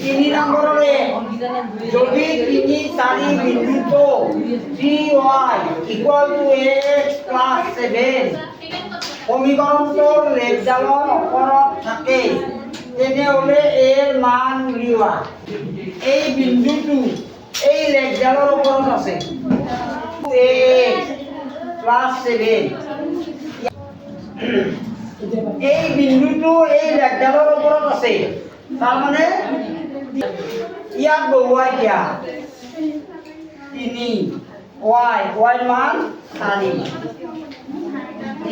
তিনি নম্বরে যদি তিনি চারি বিন্দুটো 3y = x + 7 সমীকৰণটোৰ লেখডালৰ ওপৰত থাকে তেনেহ'লে এর মান উলিওৱা। এই বিন্দুটো এই লেখডালৰ ওপৰত আছে x + 7 এই বিন্দুটো এই লেখডালৰ ওপৰত আছে তার মানে ইয়াত বহুৱাই দিয়া 3 y মান 4 =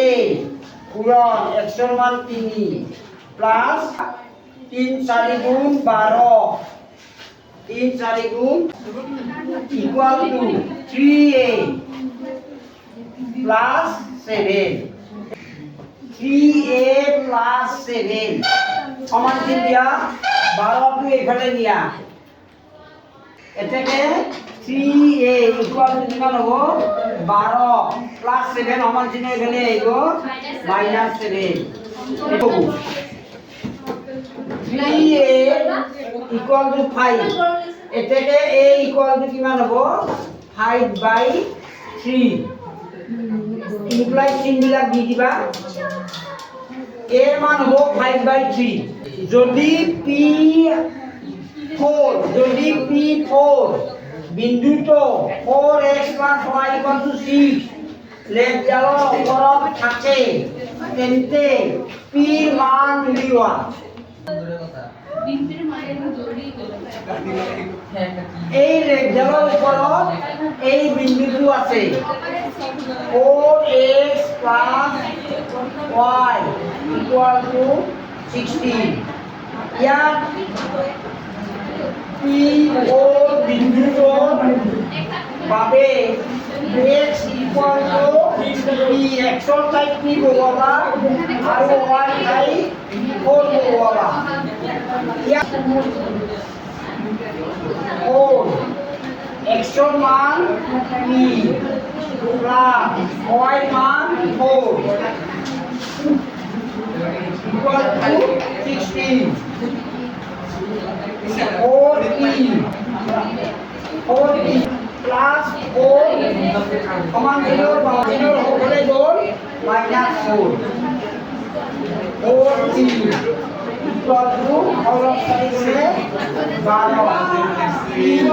a পূরণ x এর মান 3 প্লাস 3 4 গুণ 12 3 4 গুণ = 3a প্লাস 7 3a প্লাস 7 সমান কি দিয়া 12 টো এখানে নিয়া এটাকে 3a ইকুয়াল টু কিমান হ'ব 12 প্লাস 7 সমান চিহ্ন এখানে আইব -7 3a ইকুয়াল টু 5 এটাকে a ইকুয়াল টু কিমান হ'ব 5/3 ইমপ্লাই চিহ্নবিলাক দি দিবা এর মান হলো 5/3 যদি p4 বিন্দুটো 4x + y = 6 লেখডালৰ ওপৰত থাকে তেন্তে p মান উলিওৱা। এই লেখডালৰ ওপৰত এই বিন্দুটো আছে 4x + y = 16 ইয়াত p4 বিন্দুটোৰ বাবে x = x ৰ ঠাইত p বহুৱাবা আৰু y ঠাইত 4 বহুৱাবা। ইয়াত 4 x ৰ মান p প্লাস y মান 4 = 16 4p প্লাস 4 সমান চিহ্নৰ সকলে গ'ল -4 4p অলপ চাৰি গ'লে 12 p = 4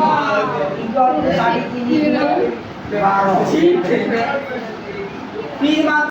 3 12 p মান